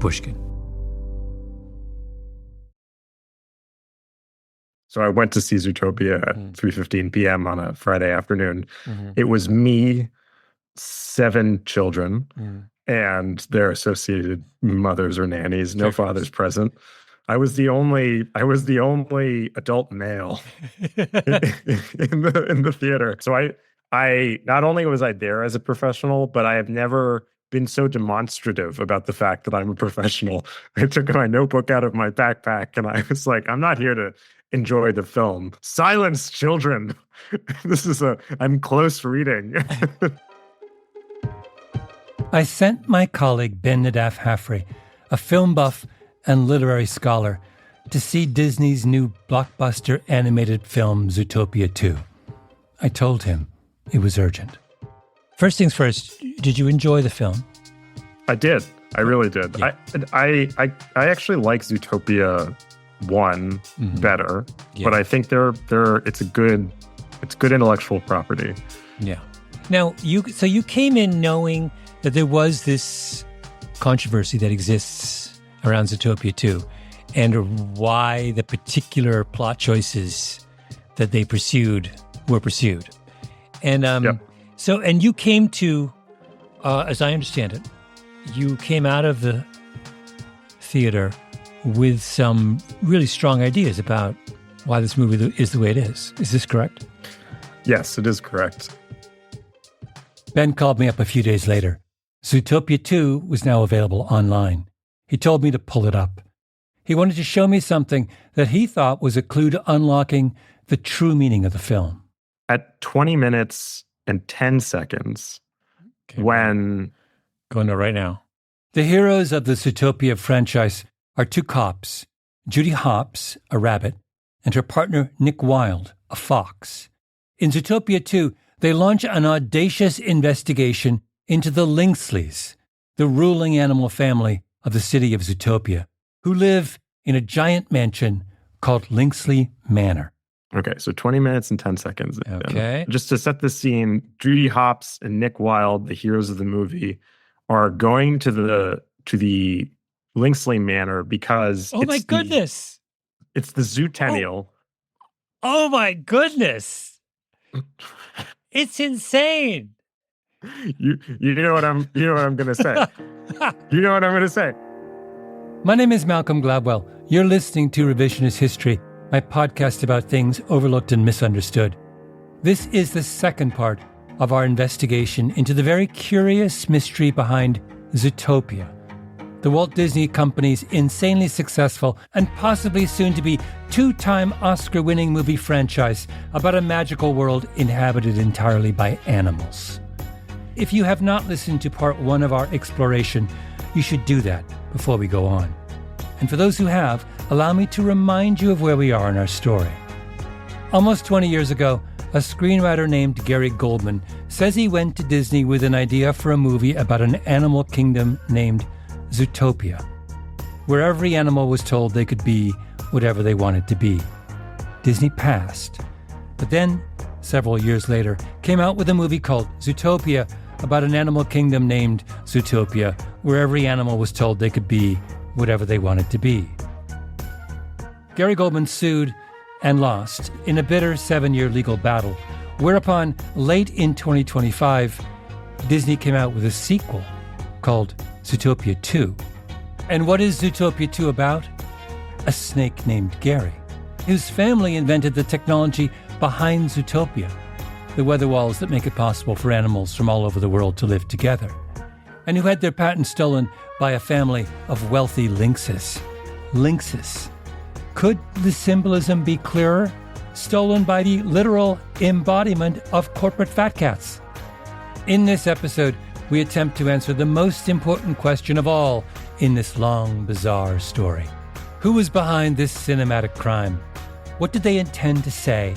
Pushkin. So I went to see Zootopia at 3:15 p.m. on a Friday afternoon. It was me, 7 children, and their associated mothers or nannies. No fathers present. I was the only adult male in the theater. So I not only was I there as a professional, but I have never been so demonstrative about the fact that I'm a professional. I took my notebook out of my backpack and I was like, I'm not here to enjoy the film. Silence, children. I'm close reading. I sent my colleague Ben Nadaf Hafrey, a film buff and literary scholar, to see Disney's new blockbuster animated film Zootopia 2. I told him it was urgent. First things first, did you enjoy the film? I did. I really did. Yeah. I actually like Zootopia 1 better, but I think it's good intellectual property. Yeah. Now, you came in knowing that there was this controversy that exists around Zootopia 2 and why the particular plot choices that they pursued were pursued. And and you came to, as I understand it, you came out of the theater with some really strong ideas about why this movie is the way it is. Is this correct? Yes, it is correct. Ben called me up a few days later. Zootopia 2 was now available online. He told me to pull it up. He wanted to show me something that he thought was a clue to unlocking the true meaning of the film. At 20 minutes and 10 seconds, when... Going to right now. The heroes of the Zootopia franchise are 2 cops, Judy Hopps, a rabbit, and her partner Nick Wilde, a fox. In Zootopia 2, they launch an audacious investigation into the Lynxleys, the ruling animal family of the city of Zootopia, who live in a giant mansion called Lynxley Manor. Okay, so 20 minutes and 10 seconds. Okay. Just to set the scene, Judy Hopps and Nick Wilde, the heroes of the movie, are going to the Lynxley Manor because my goodness! It's the Zootennial. Oh my goodness! It's insane. You know what I'm gonna say. You know what I'm gonna say. My name is Malcolm Gladwell. You're listening to Revisionist History, my podcast about things overlooked and misunderstood. This is the second part of our investigation into the very curious mystery behind Zootopia, the Walt Disney Company's insanely successful and possibly soon-to-be 2-time Oscar-winning movie franchise about a magical world inhabited entirely by animals. If you have not listened to part 1 of our exploration, you should do that before we go on. And for those who have, allow me to remind you of where we are in our story. Almost 20 years ago, a screenwriter named Gary Goldman says he went to Disney with an idea for a movie about an animal kingdom named Zootopia, where every animal was told they could be whatever they wanted to be. Disney passed, but then, several years later, came out with a movie called Zootopia about an animal kingdom named Zootopia, where every animal was told they could be whatever they wanted to be. Gary Goldman sued and lost in a bitter 7-year legal battle, whereupon late in 2025, Disney came out with a sequel called Zootopia 2. And what is Zootopia 2 about? A snake named Gary, whose family invented the technology behind Zootopia, the weather walls that make it possible for animals from all over the world to live together, and who had their patent stolen by a family of wealthy lynxes. Lynxes. Could the symbolism be clearer? Stolen by the literal embodiment of corporate fat cats. In this episode, we attempt to answer the most important question of all in this long, bizarre story. Who was behind this cinematic crime? What did they intend to say?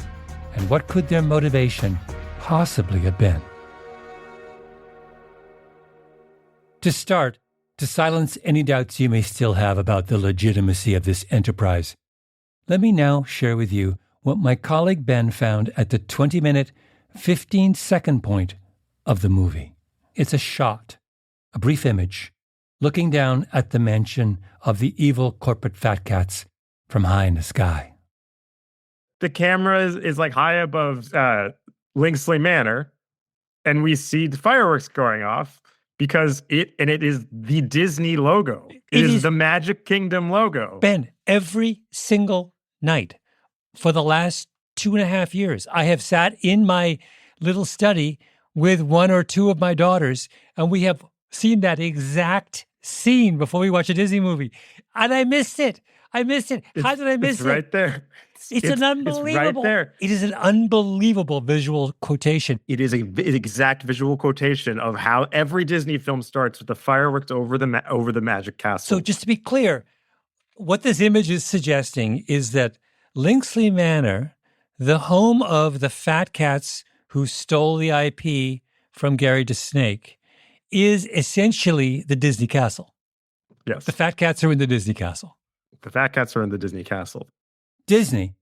And what could their motivation possibly have been? To start, to silence any doubts you may still have about the legitimacy of this enterprise, let me now share with you what my colleague Ben found at the 20-minute, 15-second point of the movie. It's a shot, a brief image, looking down at the mansion of the evil corporate fat cats from high in the sky. The camera is like high above Lingsley Manor, and we see the fireworks going off because it is the Disney logo. It is the Magic Kingdom logo. Ben, every single night for the last 2.5 years, I have sat in my little study with one or two of my daughters, and we have seen that exact scene before we watch a Disney movie. And I missed it. How did I miss it? It's right there. It's an unbelievable. It's right there. It is an unbelievable visual quotation. It is an exact visual quotation of how every Disney film starts with the fireworks over the Magic Castle. So just to be clear, what this image is suggesting is that Lingsley Manor, the home of the fat cats who stole the IP from Gary DeSnake, is essentially the Disney castle. Yes. The fat cats are in the Disney castle. The fat cats are in the Disney castle. Disney,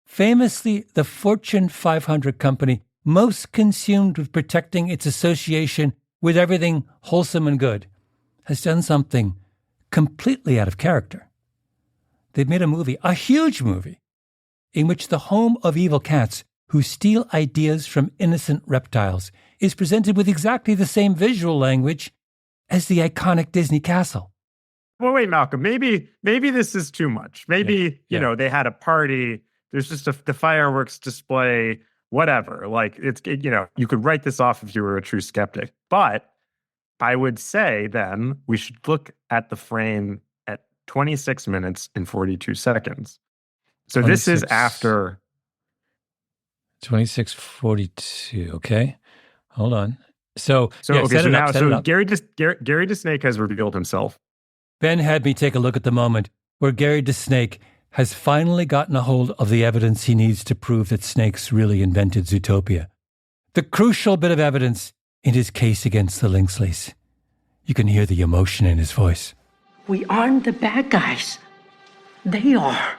famously the Fortune 500 company most consumed with protecting its association with everything wholesome and good, has done something completely out of character. They've made a movie, a huge movie, in which the home of evil cats who steal ideas from innocent reptiles is presented with exactly the same visual language as the iconic Disney castle. Well, wait, Malcolm, maybe this is too much. Maybe, you know, they had a party. There's just the fireworks display, whatever. Like, you could write this off if you were a true skeptic. But I would say then we should look at the frame at 26 minutes and 42 seconds. So this is after 26:42. Okay. Hold on. So Gary DeSnake has revealed himself. Ben had me take a look at the moment where Gary DeSnake has finally gotten a hold of the evidence he needs to prove that snakes really invented Zootopia. The crucial bit of evidence in his case against the Linksleys. You can hear the emotion in his voice. We aren't the bad guys. They are.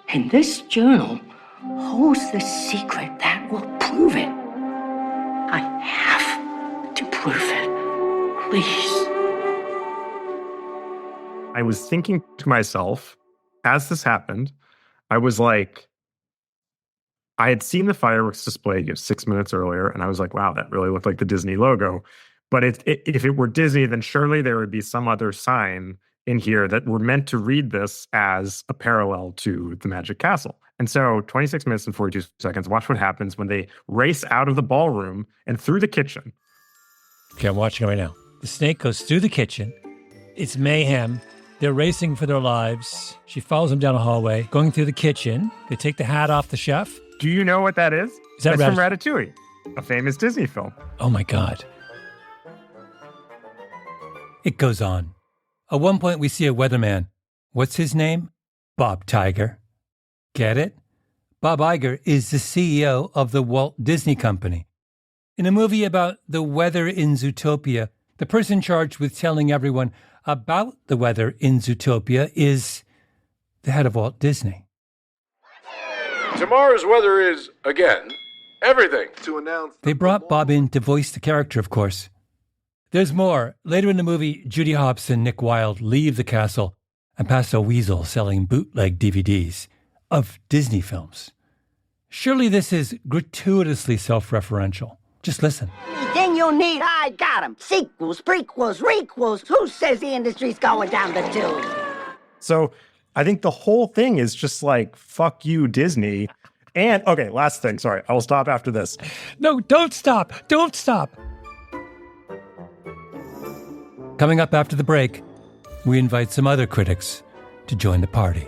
And this journal holds the secret that will prove it. I have to prove it. Please. I was thinking to myself, as this happened, I was like, I had seen the fireworks display 6 minutes earlier, and I was like, wow, that really looked like the Disney logo. But if it were Disney, then surely there would be some other sign in here that were meant to read this as a parallel to the Magic Castle. And so 26 minutes and 42 seconds, watch what happens when they race out of the ballroom and through the kitchen. Okay, I'm watching it right now. The snake goes through the kitchen. It's mayhem. They're racing for their lives. She follows them down a hallway, going through the kitchen. They take the hat off the chef. Do you know what that is? That's from Ratatouille, a famous Disney film. Oh my God. It goes on. At one point, we see a weatherman. What's his name? Bob Iger. Get it? Bob Iger is the CEO of the Walt Disney Company. In a movie about the weather in Zootopia, the person charged with telling everyone about the weather in Zootopia is the head of Walt Disney. Tomorrow's weather is, again, everything. To announce... They brought Bob in to voice the character, of course. There's more. Later in the movie, Judy Hopps and Nick Wilde leave the castle and pass a weasel selling bootleg DVDs of Disney films. Surely this is gratuitously self-referential. Just listen. Anything you need, I got 'em. Sequels, prequels, requels. Who says the industry's going down the tubes? So I think the whole thing is just like, fuck you, Disney. And, okay, last thing. Sorry, I will stop after this. No, don't stop. Don't stop. Coming up after the break, we invite some other critics to join the party.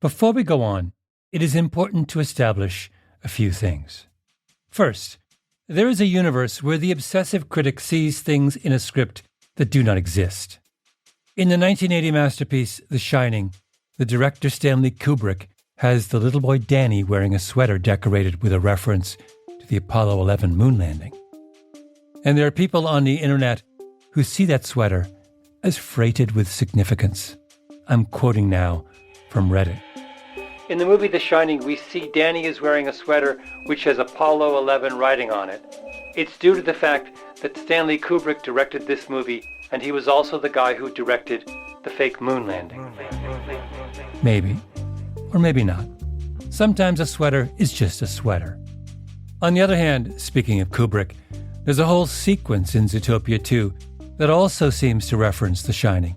Before we go on, it is important to establish a few things. First, there is a universe where the obsessive critic sees things in a script that do not exist. In the 1980 masterpiece, The Shining, the director Stanley Kubrick has the little boy Danny wearing a sweater decorated with a reference to the Apollo 11 moon landing. And there are people on the internet who see that sweater as freighted with significance. I'm quoting now from Reddit. In the movie The Shining, we see Danny is wearing a sweater which has Apollo 11 writing on it. It's due to the fact that Stanley Kubrick directed this movie, and he was also the guy who directed the fake moon landing. Maybe, or maybe not. Sometimes a sweater is just a sweater. On the other hand, speaking of Kubrick, there's a whole sequence in Zootopia 2 that also seems to reference The Shining.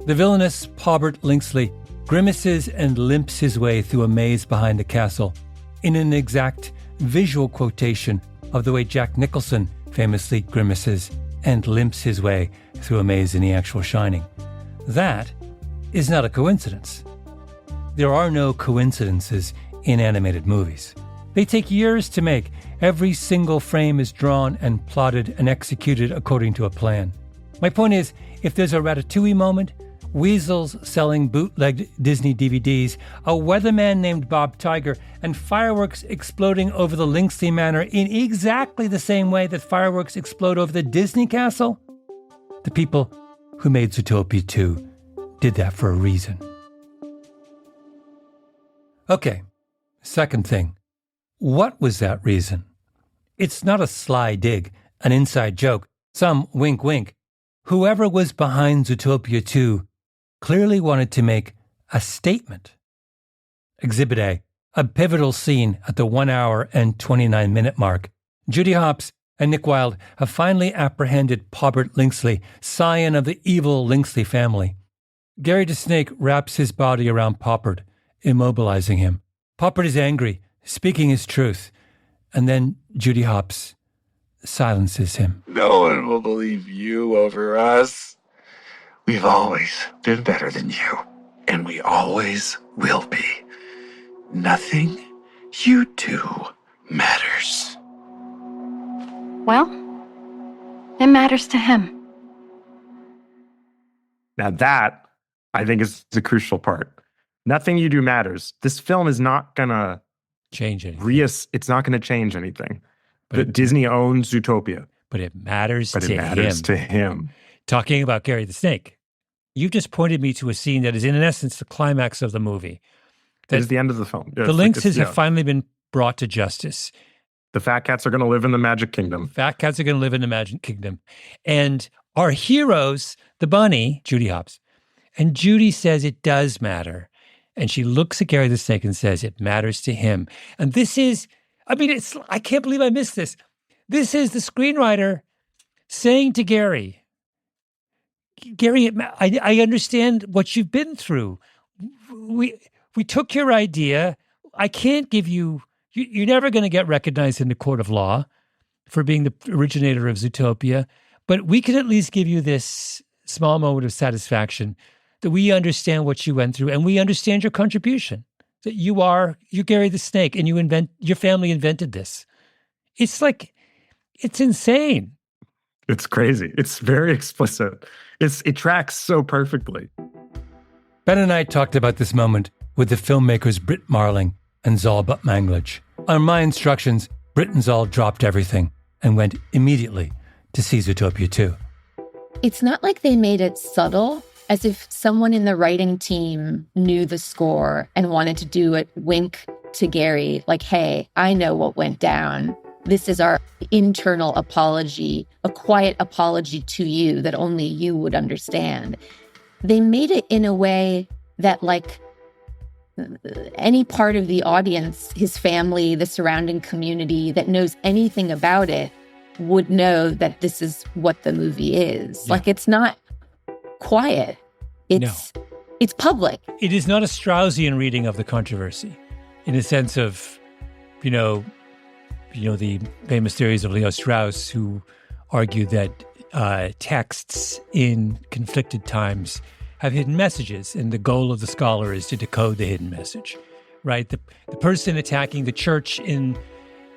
The villainous Pobert Linksley grimaces and limps his way through a maze behind the castle in an exact visual quotation of the way Jack Nicholson famously grimaces and limps his way through a maze in the actual Shining. That is not a coincidence. There are no coincidences in animated movies. They take years to make. Every single frame is drawn and plotted and executed according to a plan. My point is, if there's a Ratatouille moment, weasels selling bootlegged Disney DVDs, a weatherman named Bob Tiger, and fireworks exploding over the Linksley Manor in exactly the same way that fireworks explode over the Disney castle, the people who made Zootopia 2 did that for a reason. Okay, second thing. What was that reason? It's not a sly dig, an inside joke, some wink wink. Whoever was behind Zootopia 2 clearly wanted to make a statement. Exhibit A, a pivotal scene at the 1 hour and 29 minute mark. Judy Hopps and Nick Wilde have finally apprehended Pobert Linksley, scion of the evil Linksley family. Gary DeSnake wraps his body around Poppert, immobilizing him. Poppert is angry, speaking his truth, and then Judy Hopps silences him. No one will believe you over us. We've always been better than you, and we always will be. Nothing you do matters. Well, it matters to him. Now that, I think, is the crucial part. Nothing you do matters. This film is not going to change anything. It's not going to change anything. But Disney owns Zootopia. But it matters to him. But it matters to him. Talking about Gary the Snake, you just pointed me to a scene that is, in essence, the climax of the movie. That is the end of the film. The Lynxes have finally been brought to justice. The fat cats are going to live in the Magic Kingdom. Fat cats are going to live in the Magic Kingdom. And our heroes, the bunny, Judy Hopps, and Judy says it does matter. And she looks at Gary the Snake and says it matters to him. And this is, I can't believe I missed this. This is the screenwriter saying to Gary, I understand what you've been through. We took your idea. I can't give you, you're never going to get recognized in the court of law for being the originator of Zootopia, but we can at least give you this small moment of satisfaction that we understand what you went through and we understand your contribution. That you're Gary the Snake and your family invented this. It's insane. It's crazy. It's very explicit. It tracks so perfectly. Ben and I talked about this moment with the filmmakers Britt Marling and Zal Butmanglage. On my instructions, Britt and Zal dropped everything and went immediately to see Zootopia 2. It's not like they made it subtle, as if someone in the writing team knew the score and wanted to do a wink to Gary, like, hey, I know what went down. This is our internal apology, a quiet apology to you that only you would understand. They made it in a way that, like, any part of the audience, his family, the surrounding community that knows anything about it would know that this is what the movie is. Yeah. Like, it's not quiet. It's public. It is not a Straussian reading of the controversy in a sense of, the famous theories of Leo Strauss, who argued that texts in conflicted times have hidden messages, and the goal of the scholar is to decode the hidden message, right? The person attacking the church in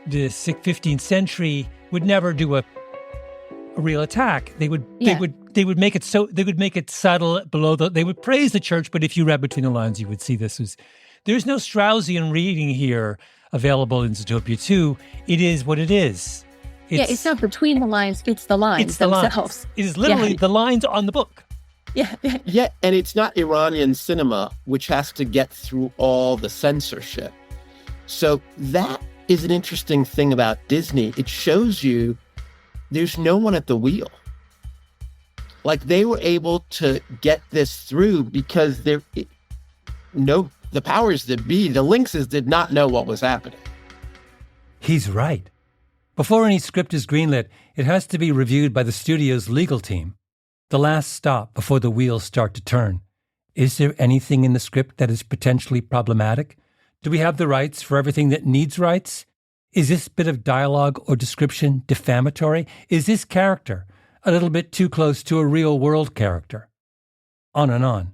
the 15th century would never do a real attack. They would make it subtle below they would praise the church, but if you read between the lines, you would see there's no Straussian reading here available in Zootopia 2. It is what it is. It's not between the lines, it's the lines themselves. It is literally the lines on the book. Yeah. Yeah, and it's not Iranian cinema, which has to get through all the censorship. So that is an interesting thing about Disney. It shows you there's no one at the wheel. Like, they were able to get this through because the powers that be, the Lynxes, did not know what was happening. He's right. Before any script is greenlit, it has to be reviewed by the studio's legal team. The last stop before the wheels start to turn. Is there anything in the script that is potentially problematic? Do we have the rights for everything that needs rights? Is this bit of dialogue or description defamatory? Is this character a little bit too close to a real-world character? On and on.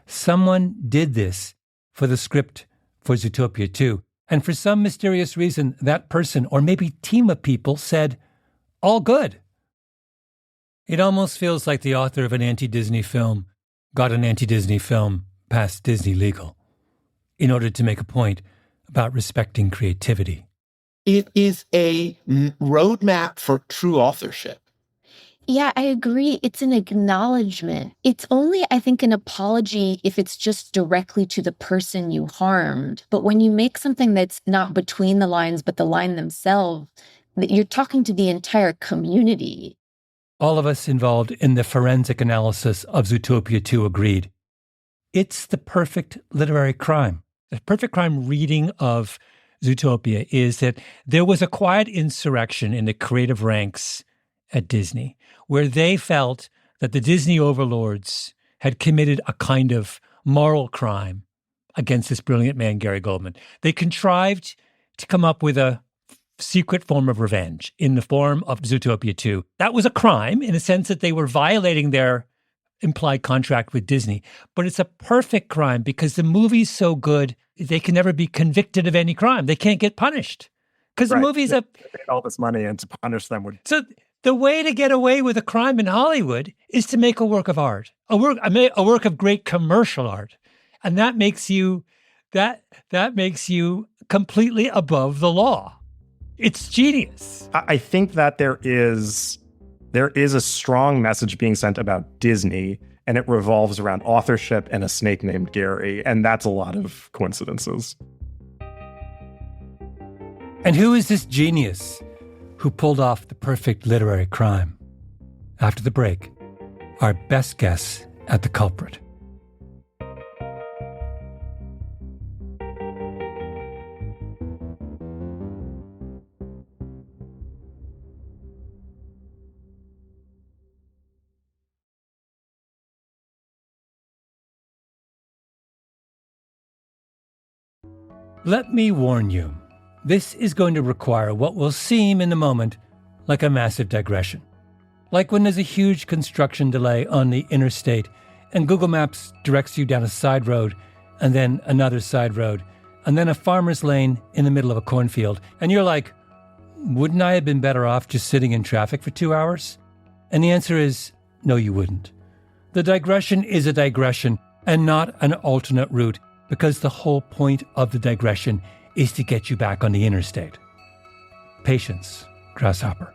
Someone did this for the script for Zootopia 2, and for some mysterious reason, that person, or maybe team of people, said, all good. It almost feels like the author of an anti-Disney film got an anti-Disney film past Disney legal in order to make a point about respecting creativity. It is a roadmap for true authorship. Yeah, I agree. It's an acknowledgement. It's only, I think, an apology if it's just directly to the person you harmed. But when you make something that's not between the lines, but the line themselves, that you're talking to the entire community. All of us involved in the forensic analysis of Zootopia 2 agreed. It's the perfect literary crime. The perfect crime reading of Zootopia is that there was a quiet insurrection in the creative ranks at Disney, where they felt that the Disney overlords had committed a kind of moral crime against this brilliant man, Gary Goldman. They contrived to come up with a secret form of revenge in the form of Zootopia 2. That was a crime in the sense that they were violating their implied contract with Disney. But it's a perfect crime because the movie's so good, they can never be convicted of any crime. They can't get punished because the movie's they paid all this money, and to punish them would... So the way to get away with a crime in Hollywood is to make a work of art, a work of great commercial art. And that makes you completely above the law. It's genius. I think that there is a strong message being sent about Disney, and it revolves around authorship and a snake named Gary, and that's a lot of coincidences. And who is this genius who pulled off the perfect literary crime? After the break, our best guess at the culprit. Let me warn you, this is going to require what will seem in the moment like a massive digression. Like when there's a huge construction delay on the interstate and Google Maps directs you down a side road and then another side road and then a farmer's lane in the middle of a cornfield. And you're like, wouldn't I have been better off just sitting in traffic for 2 hours? And the answer is, no, you wouldn't. The digression is a digression and not an alternate route, because the whole point of the digression is to get you back on the interstate. Patience, Grasshopper.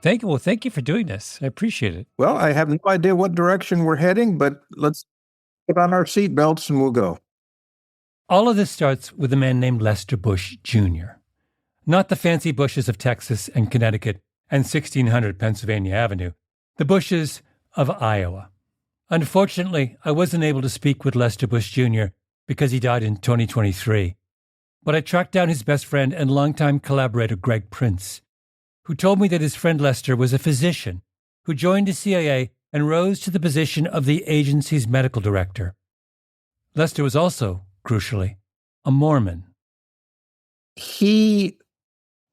Thank you for doing this. I appreciate it. Well, I have no idea what direction we're heading, but let's put on our seatbelts and we'll go. All of this starts with a man named Lester Bush, Jr. Not the fancy Bushes of Texas and Connecticut and 1600 Pennsylvania Avenue, the Bushes of Iowa. Unfortunately, I wasn't able to speak with Lester Bush, Jr., because he died in 2023. But I tracked down his best friend and longtime collaborator, Greg Prince, who told me that his friend Lester was a physician who joined the CIA and rose to the position of the agency's medical director. Lester was also, crucially, a Mormon. He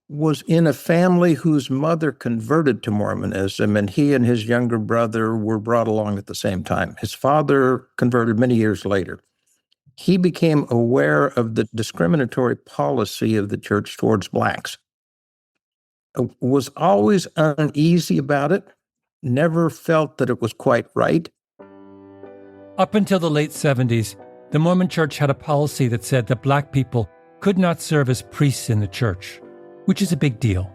was in a family whose mother converted to Mormonism, and he and his younger brother were brought along at the same time. His father converted many years later. He became aware of the discriminatory policy of the church towards blacks. Was always uneasy about it, never felt that it was quite right. Up until the late 70s, the Mormon Church had a policy that said that black people could not serve as priests in the church, which is a big deal,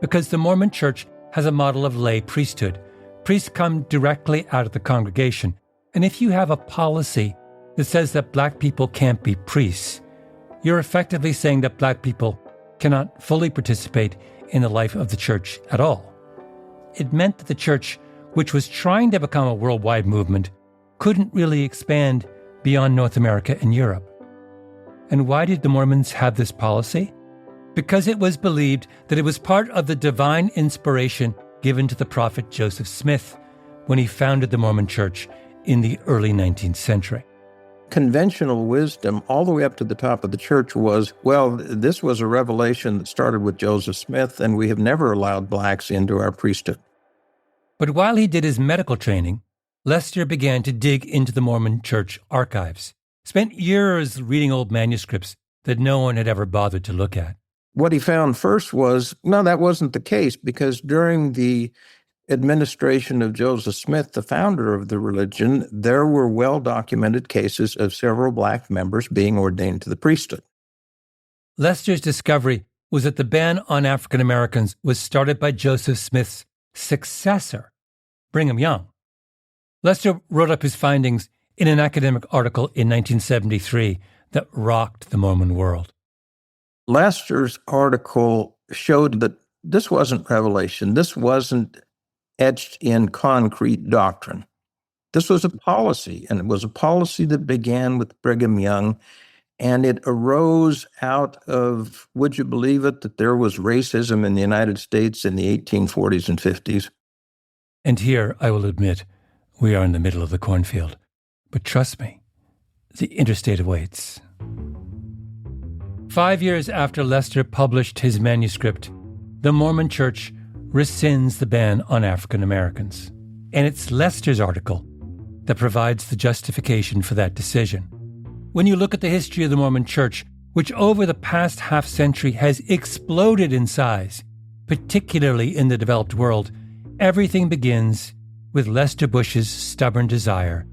because the Mormon Church has a model of lay priesthood, Priests come directly out of the congregation, and if you have a policy that says that black people can't be priests, you're effectively saying that black people cannot fully participate in the life of the church at all. It meant that the church, which was trying to become a worldwide movement, couldn't really expand beyond North America and Europe. And why did the Mormons have this policy? Because it was believed that it was part of the divine inspiration given to the prophet Joseph Smith when he founded the Mormon Church in the early 19th century. Conventional wisdom all the way up to the top of the church was, well, this was a revelation that started with Joseph Smith, and we have never allowed blacks into our priesthood. But while he did his medical training, Lester began to dig into the Mormon Church archives, spent years reading old manuscripts that no one had ever bothered to look at. What he found first was, no, that wasn't the case, because during the administration of Joseph Smith, the founder of the religion, there were well-documented cases of several black members being ordained to the priesthood. Lester's discovery was that the ban on African Americans was started by Joseph Smith's successor, Brigham Young. Lester wrote up his findings in an academic article in 1973 that rocked the Mormon world. Lester's article showed that this wasn't revelation. This wasn't etched in concrete doctrine. This was a policy, and it was a policy that began with Brigham Young, and it arose out of, would you believe it, that there was racism in the United States in the 1840s and 50s. And here, I will admit, we are in the middle of the cornfield. But trust me, the interstate awaits. 5 years after Lester published his manuscript, the Mormon Church rescinds the ban on African Americans. And it's Lester's article that provides the justification for that decision. When you look at the history of the Mormon Church, which over the past half-century has exploded in size, particularly in the developed world, everything begins with Lester Bush's stubborn desire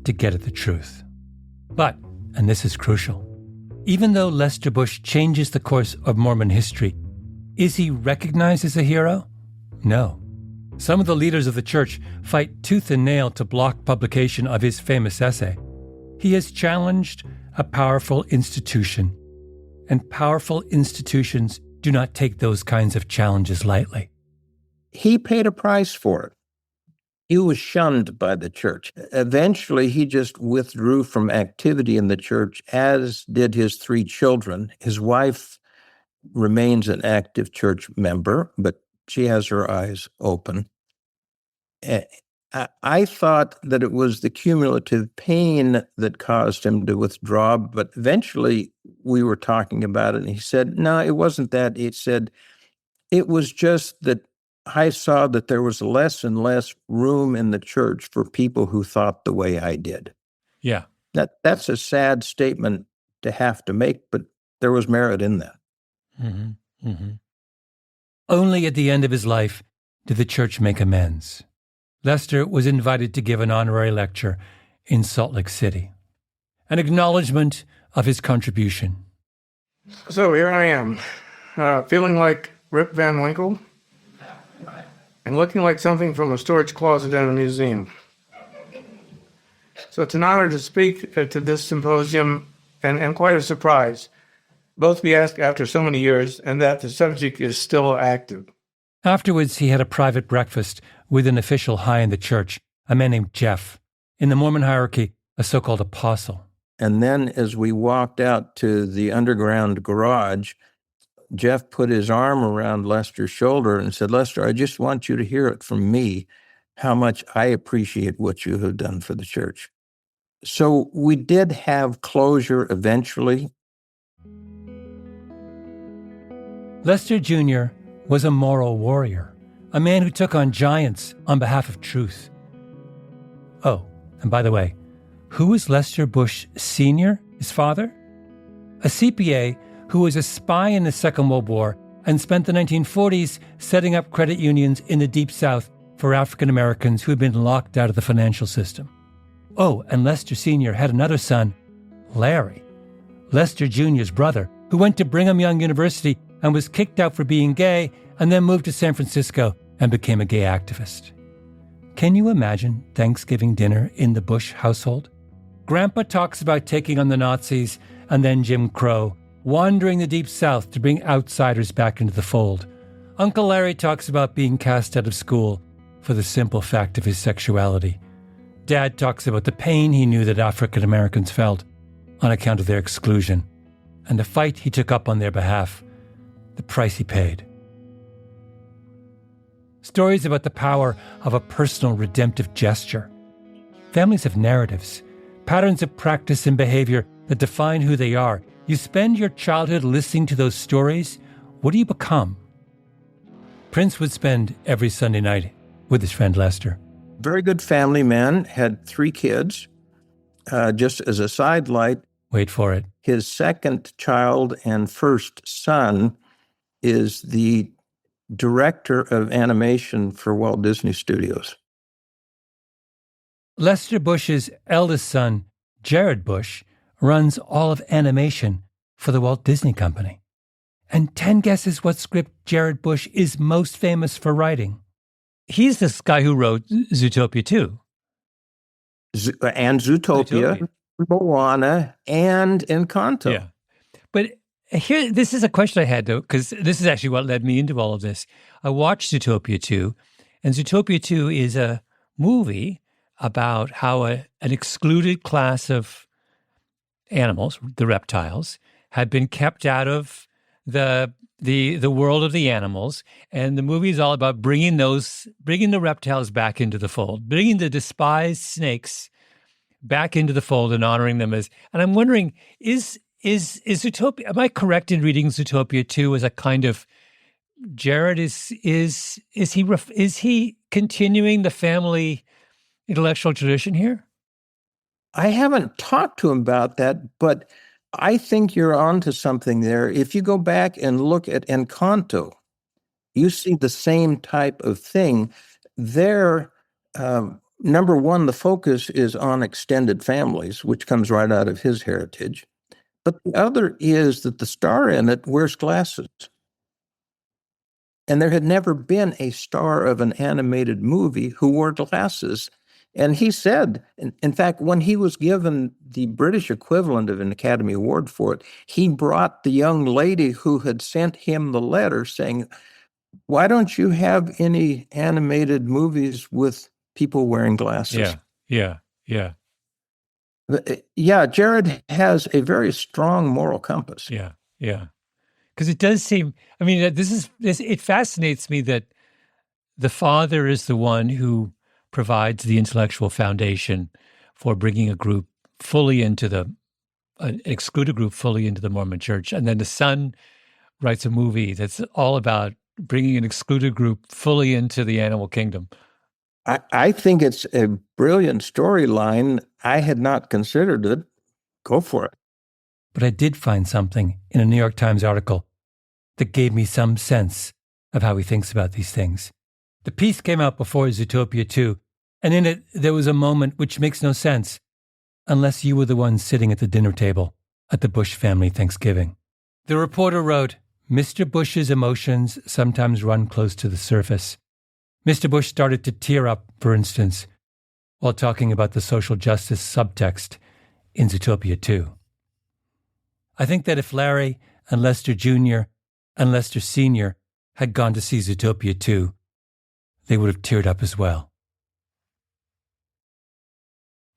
to get at the truth. But, and this is crucial, even though Lester Bush changes the course of Mormon history, is he recognized as a hero? No. Some of the leaders of the church fight tooth and nail to block publication of his famous essay. He has challenged a powerful institution, and powerful institutions do not take those kinds of challenges lightly. He paid a price for it. He was shunned by the church. Eventually, he just withdrew from activity in the church, as did his 3 children. His wife remains an active church member, but she has her eyes open. I thought that it was the cumulative pain that caused him to withdraw, but eventually we were talking about it, and he said, no, it wasn't that. He said, it was just that I saw that there was less and less room in the church for people who thought the way I did. Yeah. That's a sad statement to have to make, but there was merit in that. Mm-hmm. Mm-hmm. Only at the end of his life did the church make amends. Lester was invited to give an honorary lecture in Salt Lake City, an acknowledgement of his contribution. So here I am, feeling like Rip Van Winkle and looking like something from a storage closet in a museum. So it's an honor to speak to this symposium, and quite a surprise, both be asked after so many years, and that the subject is still active. Afterwards, he had a private breakfast with an official high in the church, a man named Jeff, in the Mormon hierarchy, a so-called apostle. And then as we walked out to the underground garage, Jeff put his arm around Lester's shoulder and said, Lester, I just want you to hear it from me, how much I appreciate what you have done for the church. So we did have closure eventually. Lester Jr. was a moral warrior, a man who took on giants on behalf of truth. Oh, and by the way, who was Lester Bush Sr., his father? A CPA who was a spy in the Second World War and spent the 1940s setting up credit unions in the Deep South for African Americans who had been locked out of the financial system. Oh, and Lester Sr. had another son, Larry, Lester Jr.'s brother, who went to Brigham Young University and was kicked out for being gay and then moved to San Francisco and became a gay activist. Can you imagine Thanksgiving dinner in the Bush household? Grandpa talks about taking on the Nazis and then Jim Crow, wandering the Deep South to bring outsiders back into the fold. Uncle Larry talks about being cast out of school for the simple fact of his sexuality. Dad talks about the pain he knew that African Americans felt on account of their exclusion, and the fight he took up on their behalf, the price he paid. Stories about the power of a personal redemptive gesture. Families have narratives, patterns of practice and behavior that define who they are. You spend your childhood listening to those stories, what do you become? Prince would spend every Sunday night with his friend Lester. Very good family man, had 3 kids. Just as a sidelight, wait for it, his second child and first son is the director of animation for Walt Disney Studios. Lester Bush's eldest son, Jared Bush, runs all of animation for the Walt Disney Company. And 10 guesses what script Jared Bush is most famous for writing. He's this guy who wrote Zootopia 2. And Zootopia, Moana, and Encanto. Yeah. But here, this is a question I had, though, because this is actually what led me into all of this. I watched Zootopia 2, and Zootopia 2 is a movie about how an excluded class of animals, the reptiles, had been kept out of the world of the animals, and the movie is all about bringing the reptiles back into the fold, bringing the despised snakes back into the fold and honoring them as. And I'm wondering, is Zootopia? Am I correct in reading Zootopia 2 as a kind of Jared is he continuing the family intellectual tradition here? I haven't talked to him about that, but I think you're onto something there. If you go back and look at Encanto, you see the same type of thing. There, number one, the focus is on extended families, which comes right out of his heritage. But the other is that the star in it wears glasses. And there had never been a star of an animated movie who wore glasses. And he said, in fact, when he was given the British equivalent of an Academy Award for it, he brought the young lady who had sent him the letter saying, why don't you have any animated movies with people wearing glasses? Yeah. Yeah, Jared has a very strong moral compass. Yeah. Because it does seem, I mean, it fascinates me that the father is the one who provides the intellectual foundation for bringing a group fully into an excluded group fully into the Mormon church. And then the son writes a movie that's all about bringing an excluded group fully into the animal kingdom. I think it's a brilliant storyline. I had not considered it. Go for it. But I did find something in a New York Times article that gave me some sense of how he thinks about these things. The piece came out before Zootopia 2, and in it there was a moment which makes no sense unless you were the one sitting at the dinner table at the Bush family Thanksgiving. The reporter wrote, Mr. Bush's emotions sometimes run close to the surface. Mr. Bush started to tear up, for instance, while talking about the social justice subtext in Zootopia 2. I think that if Larry and Lester Jr. and Lester Sr. had gone to see Zootopia 2, they would have teared up as well.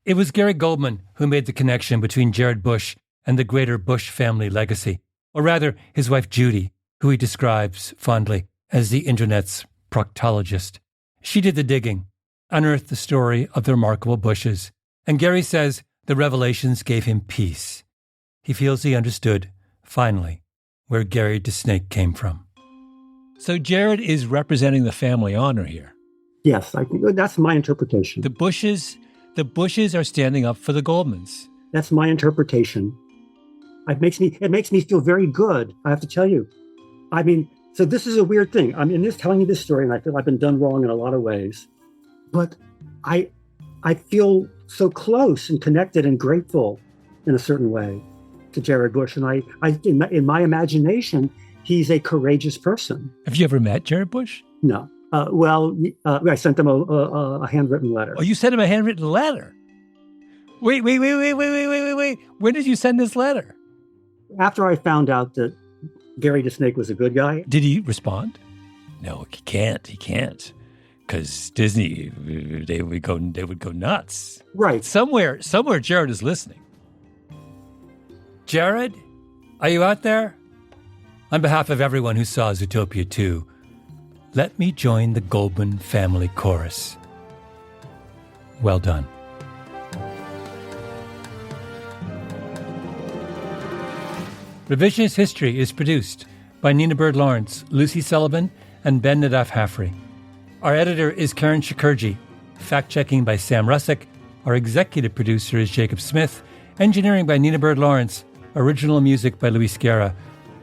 It was Gary Goldman who made the connection between Jared Bush and the greater Bush family legacy, or rather his wife Judy, who he describes fondly as the Internet's proctologist. She did the digging, unearthed the story of the remarkable Bushes, and Gary says the revelations gave him peace. He feels he understood, finally, where Gary DeSnake came from. So Jared is representing the family honor here. Yes, I think that's my interpretation. The Bushes are standing up for the Goldmans. That's my interpretation. It makes me feel very good, I have to tell you. I mean, so this is a weird thing. I'm in this telling you this story, and I feel I've been done wrong in a lot of ways. But I feel so close and connected and grateful in a certain way to Jared Bush. And in my imagination, he's a courageous person. Have you ever met Jared Bush? No. I sent them a handwritten letter. Oh, you sent him a handwritten letter? Wait. When did you send this letter? After I found out that Gary the Snake was a good guy. Did he respond? No, he can't. Because Disney, they would go nuts. Right. Somewhere Jared is listening. Jared, are you out there? On behalf of everyone who saw Zootopia 2, let me join the Goldman family chorus. Well done. Revisionist History is produced by Nina Bird Lawrence, Lucy Sullivan, and Ben Nadaf Hafri. Our editor is Karen Shakurji. Fact-checking by Sam Russick. Our executive producer is Jacob Smith. Engineering by Nina Bird Lawrence. Original music by Luis Guerra.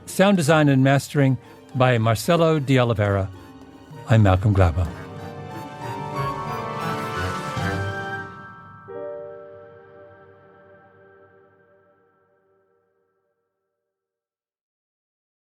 Sound design and mastering by Marcelo de Oliveira. I'm Malcolm Gladwell.